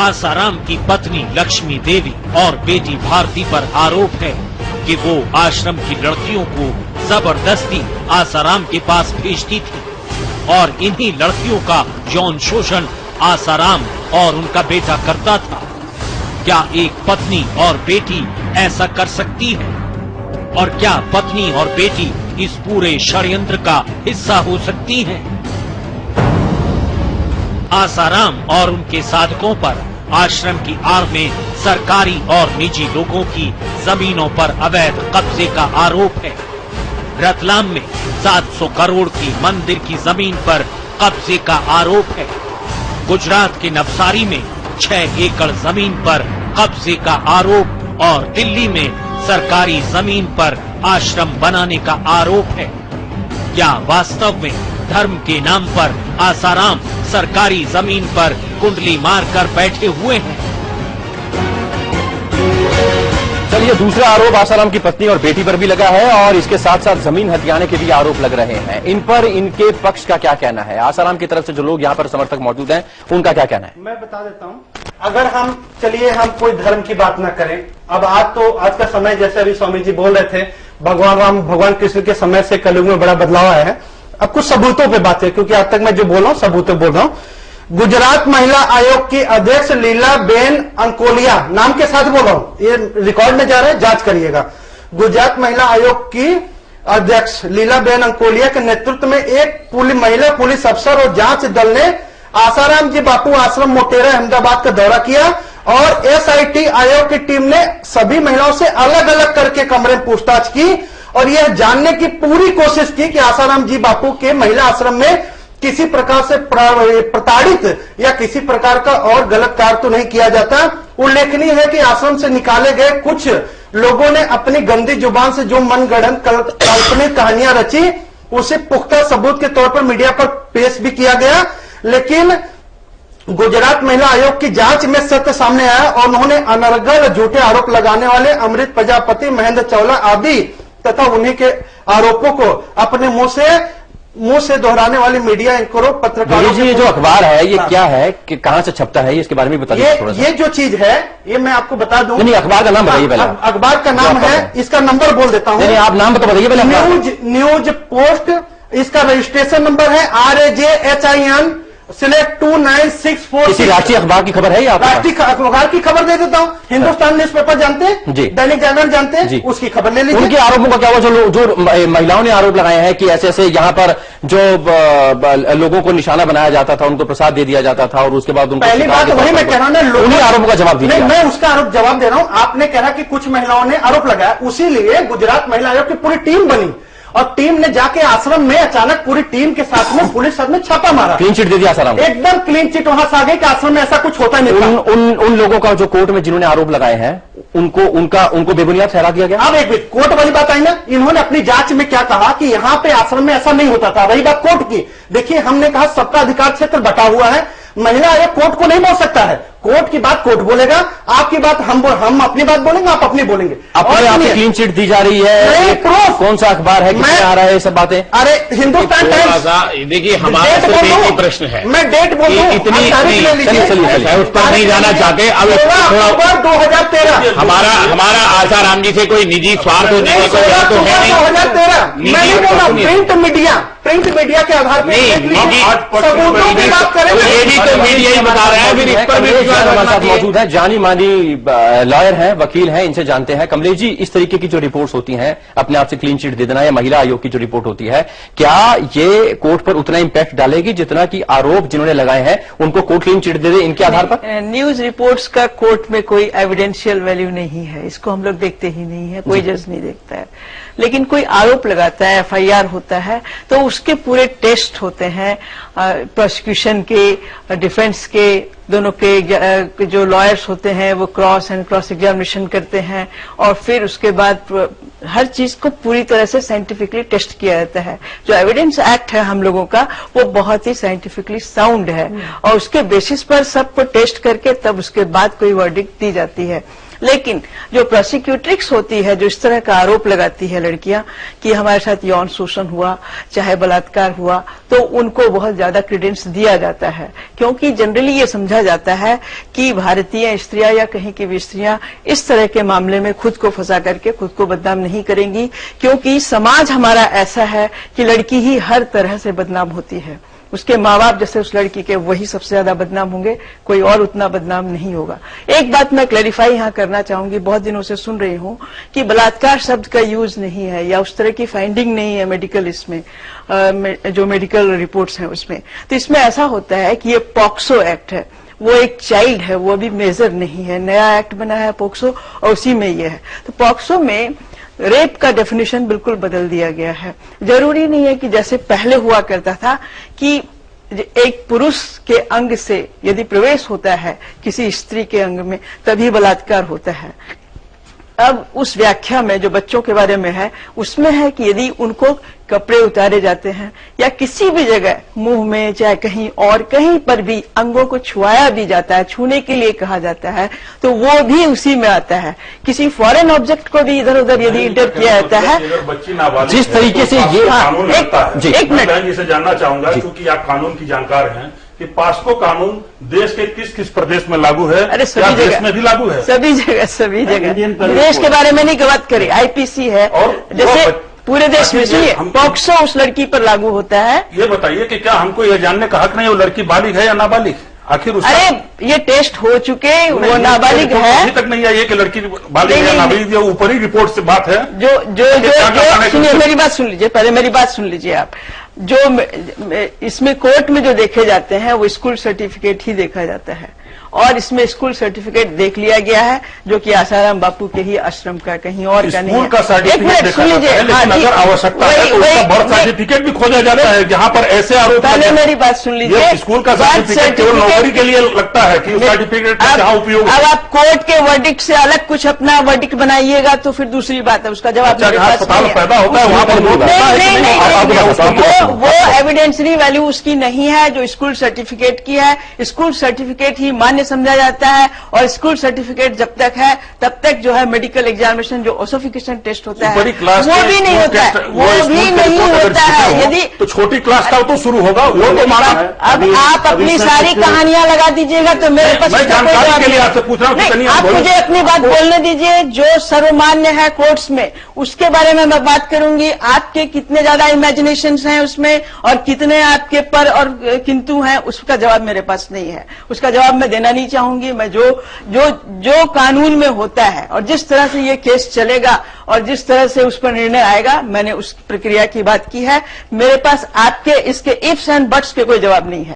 आसाराम की पत्नी लक्ष्मी देवी और बेटी भारती पर आरोप है कि वो आश्रम की लड़कियों को जबरदस्ती आसाराम के पास भेजती थी और इन्हीं लड़कियों का यौन शोषण आसाराम और उनका बेटा करता था। क्या एक पत्नी और बेटी ऐसा कर सकती है? और क्या पत्नी और बेटी इस पूरे षड्यंत्र का हिस्सा हो सकती हैं? आसाराम और उनके साधकों पर आश्रम की आड़ में सरकारी और निजी लोगों की जमीनों पर अवैध कब्जे का आरोप है। रतलाम में 700 करोड़ की मंदिर की जमीन पर कब्जे का आरोप है। गुजरात के नवसारी में 6 एकड़ जमीन पर कब्जे का आरोप और दिल्ली में सरकारी जमीन पर आश्रम बनाने का आरोप है। क्या वास्तव में धर्म के नाम पर आसाराम सरकारी जमीन पर कुंडली मारकर बैठे हुए हैं? चलिए, दूसरा आरोप आसाराम की पत्नी और बेटी पर भी लगा है और इसके साथ साथ जमीन हथियाने के भी आरोप लग रहे हैं। इन पर इनके पक्ष का क्या कहना है? आसाराम की तरफ से जो लोग यहाँ पर समर्थक मौजूद हैं, उनका क्या कहना है? मैं बता देता हूँ। अगर हम कोई धर्म की बात ना करें, अब आज का समय, जैसे अभी स्वामी जी बोल रहे थे, भगवान राम भगवान कृष्ण के समय से कलयुग में बड़ा बदलाव आया है। अब कुछ सबूतों पे बात है, क्योंकि आज तक मैं जो बोल रहा हूँ सबूतों बोल रहा हूँ। गुजरात महिला आयोग की अध्यक्ष लीलाबेन अंकोलिया, नाम के साथ बोल रहा हूँ, ये रिकॉर्ड में जा रहा है, जांच करिएगा। गुजरात महिला आयोग की अध्यक्ष लीलाबेन अंकोलिया के नेतृत्व में एक महिला पुलिस अफसर और जांच दल ने आसाराम जी बापू आश्रम मोटेरा अहमदाबाद का दौरा किया और एसआईटी आयोग की टीम ने सभी महिलाओं से अलग अलग करके कमरे में पूछताछ की और यह जानने की पूरी कोशिश की कि आसाराम जी बापू के महिला आश्रम में किसी प्रकार से प्रताड़ित या किसी प्रकार का और गलत कार्य तो नहीं किया जाता। उल्लेखनीय है कि आश्रम से निकाले गए कुछ लोगों ने अपनी गंदी जुबान से जो मनगढ़ंत काल्पनिक कहानियां रची, उसे पुख्ता सबूत के तौर पर मीडिया पर पेश भी किया गया। लेकिन गुजरात महिला आयोग की जांच में सत्य सामने आया और उन्होंने अनर्गल झूठे आरोप लगाने वाले अमृत प्रजापति, महेंद्र चावला आदि तथा उन्हीं के आरोपों को अपने मुंह से दोहराने वाली मीडिया एंकरों, पत्रकारों। ये जो अखबार है, ये क्या है, कि कहां से छपता है, इसके बारे में बता दीजिए थोड़ा सा। ये जो चीज है, ये मैं आपको बता दूं। नहीं, अखबार का नाम बताइए पहले। अखबार का नाम है, इसका नंबर बोल देता हूं। नहीं, आप नाम तो बताइए पहले। न्यूज पोस्ट, इसका रजिस्ट्रेशन नंबर है RAJHIN सिलेक्ट 2964। किसी राष्ट्रीय अखबार की खबर है? राष्ट्रीय अखबार की खबर दे देता हूँ। हिंदुस्तान न्यूज़पेपर जानते हैं जी, दैनिक जागरण जानते हैं, उसकी खबर ले लीजिए। उनके आरोपों का क्या हुआ? जो महिलाओं ने आरोप लगाए हैं कि ऐसे ऐसे यहाँ पर जो लोगों को निशाना बनाया जाता था, उनको प्रसाद दे दिया जाता था और उसके बाद उनको, पहली बात वही मैं कह रहा हूँ, उन्हीं आरोपों का जवाब दीजिए। मैं उसका आरोप जवाब दे रहा हूँ। आपने कहा कि कुछ महिलाओं ने आरोप लगाया, उसीलिए गुजरात महिला आयोग की पूरी टीम बनी और टीम ने जाके आश्रम में अचानक पूरी टीम के साथ में पुलिस साथ में छापा मारा। क्लीन चिट दे दिया आसाराम, एकदम क्लीन चिट वहां से आ गई कि आश्रम में ऐसा कुछ होता नहीं था। उन लोगों का जो कोर्ट में जिन्होंने आरोप लगाए हैं, उनको बेबुनियाद ठहरा दिया गया। अब एक कोर्ट वाली बात आई ना, इन्होंने अपनी जांच में क्या कहा कि यहाँ पे आश्रम में ऐसा नहीं होता था। रही बात कोर्ट की, देखिए हमने कहा सबका अधिकार क्षेत्र बटा हुआ है, महिला आयोग कोर्ट को नहीं बोल सकता है। कोर्ट की बात कोर्ट बोलेगा, आपकी बात हम अपनी बात बोलेंगे, आप अपनी बोलेंगे। और आपकी क्लीन चिट दी जा रही है, प्रूफ कौन सा अखबार है, किसमें आ रहा है ये सब बातें? अरे हिंदुस्तान टाइम्स। देखिए, हमारा सिर्फ एक ही प्रश्न है, मैं डेट बोल दूं, इतनी उस पर नहीं जाना चाहते। अब 2013 हमारा आसाराम जी से कोई निजी स्वार्थ होने की कोई बात तो है नहीं। 2013 मैं नहीं बोला, प्रिंट मीडिया के आधार पर सबूतों की बात करें, तो मीडिया ही बता रहा है, फिर इस पर भी हमारे साथ मौजूद है, जानी मानी लॉयर हैं, वकील हैं, इनसे जानते हैं। कमलेश जी, इस तरीके की जो रिपोर्ट्स होती हैं, अपने आप से क्लीन चिट दे देना, या महिला आयोग की जो रिपोर्ट होती है, क्या ये कोर्ट पर उतना इंपैक्ट डालेगी जितना कि आरोप जिन्होंने लगाए हैं उनको कोर्ट क्लीन चिट दे दे इनके आधार पर? न्यूज रिपोर्ट्स का कोर्ट में कोई एविडेंशियल वैल्यू नहीं है, इसको हम लोग देखते ही नहीं है, कोई जज नहीं देखता है। लेकिन कोई आरोप लगाता है, FIR होता है, तो उसके पूरे टेस्ट होते हैं, प्रोसिक्यूशन के, डिफेंस के, दोनों के जो लॉयर्स होते हैं वो क्रॉस एग्जामिनेशन करते हैं और फिर उसके बाद हर चीज को पूरी तरह से साइंटिफिकली टेस्ट किया जाता है। जो एविडेंस एक्ट है हम लोगों का, वो बहुत ही साइंटिफिकली साउंड है और उसके बेसिस पर सबको टेस्ट करके तब उसके बाद कोई वर्डिक्ट दी जाती है। लेकिन जो प्रोसिक्यूट्रिक्स होती है, जो इस तरह का आरोप लगाती है लड़कियां कि हमारे साथ यौन शोषण हुआ, चाहे बलात्कार हुआ, तो उनको बहुत ज्यादा क्रेडेंस दिया जाता है, क्योंकि जनरली ये समझा जाता है कि भारतीय स्त्रियां या कहीं की भी स्त्रियां इस तरह के मामले में खुद को फंसा करके खुद को बदनाम नहीं करेंगी, क्योंकि समाज हमारा ऐसा है कि लड़की ही हर तरह से बदनाम होती है। उसके माँ बाप जैसे उस लड़की के वही सबसे ज्यादा बदनाम होंगे, कोई और उतना बदनाम नहीं होगा। एक बात मैं क्लैरिफाई यहां करना चाहूंगी, बहुत दिनों से सुन रही हूं कि बलात्कार शब्द का यूज नहीं है या उस तरह की फाइंडिंग नहीं है मेडिकल, इसमें जो मेडिकल रिपोर्ट्स हैं उसमें। तो इसमें ऐसा होता है कि ये पॉक्सो एक्ट है, वो एक चाइल्ड है, वो अभी मेजर नहीं है, नया एक्ट बना है पॉक्सो और उसी में ये है। तो पॉक्सो में रेप का डेफिनेशन बिल्कुल बदल दिया गया है। जरूरी नहीं है कि जैसे पहले हुआ करता था कि एक पुरुष के अंग से यदि प्रवेश होता है किसी स्त्री के अंग में तभी बलात्कार होता है। अब उस व्याख्या में जो बच्चों के बारे में है उसमें है कि यदि उनको कपड़े उतारे जाते हैं या किसी भी जगह मुंह में चाहे कहीं और कहीं पर भी अंगों को छुआया भी जाता है, छूने के लिए कहा जाता है, तो वो भी उसी में आता है। किसी फॉरेन ऑब्जेक्ट को भी इधर उधर यदि इंटर किया जाता है, बच्ची नाबालिग जिस तरीके से ये कानून लगता है। एक मिनट मैं इसे जानना चाहूंगा क्योंकि आप कानून की जानकार हैं कि पास्को कानून देश के किस किस प्रदेश में लागू है? अरे क्या सभी देश जगह में भी लागू है? सभी जगह विदेश के बारे में नहीं बात करें, आईपीसी है और जैसे पूरे देश में। सुनिए, हम पॉक्सो उस लड़की पर लागू होता है। ये बताइए कि क्या हमको यह जानने का हक नहीं है वो लड़की बालिग है या नाबालिग? आखिर उसका अरे ये टेस्ट हो चुके, वो नाबालिग है। अभी तक नहीं आई है कि लड़की बालिग है या नाबालिग, ये ऊपरी रिपोर्ट से बात है। सुनिए मेरी बात सुन लीजिए, पहले मेरी बात सुन लीजिए आप। जो इसमें कोर्ट में जो देखे जाते हैं वो स्कूल सर्टिफिकेट ही देखा जाता है, और इसमें स्कूल सर्टिफिकेट देख लिया गया है जो कि आसाराम बापू के ही आश्रम का, कहीं और का नहीं है। स्कूल का सर्टिफिकेट देखा जाता है, लेकिन अगर आवश्यकता है तो उसका बर्थ सर्टिफिकेट भी खोजा जाता है, जहां पर ऐसे आरोप। पहले मेरी बात सुन लीजिए। स्कूल का सर्टिफिकेट केवल नौकरी के लिए लगता है कि उस सर्टिफिकेट का क्या उपयोग है? अब आप कोर्ट के वर्डिक्ट से अलग कुछ अपना वर्डिक्ट बनाइएगा तो फिर दूसरी बात है, उसका जवाब मेरे पास अस्पताल नहीं है। पैदा होता है वहां पर वो एविडेंसरी वैल्यू उसकी नहीं है जो स्कूल सर्टिफिकेट की है। स्कूल सर्टिफिकेट ही मान्य समझा जाता है, और स्कूल सर्टिफिकेट जब तक है तब तक जो है मेडिकल एग्जामिनेशन जो ओसिफिकेशन टेस्ट होता है वो भी नहीं होता है, वो भी नहीं होता है। यदि तो छोटी क्लास का तो शुरू होगा, वो तो माना है। अब आप अपनी सारी कहानियां लगा दीजिएगा तो मेरे पास मैं जानकारी के लिए आपसे पूछ रहा हूँ। आप मुझे अपनी बात बोलने दीजिए। जो सर्वमान्य है कोर्ट्स में उसके बारे में मैं बात करूंगी। आपके कितने ज्यादा इमेजिनेशन हैं उसमें और कितने आपके पर और किंतु हैं, उसका जवाब मेरे पास नहीं है। उसका जवाब मैं देना नहीं चाहूंगी। मैं जो कानून में होता है और जिस तरह से ये केस चलेगा और जिस तरह से उस पर निर्णय आएगा, मैंने उस प्रक्रिया की बात की है। मेरे पास आपके इसके इफ्स एंड बट्स के कोई जवाब नहीं है।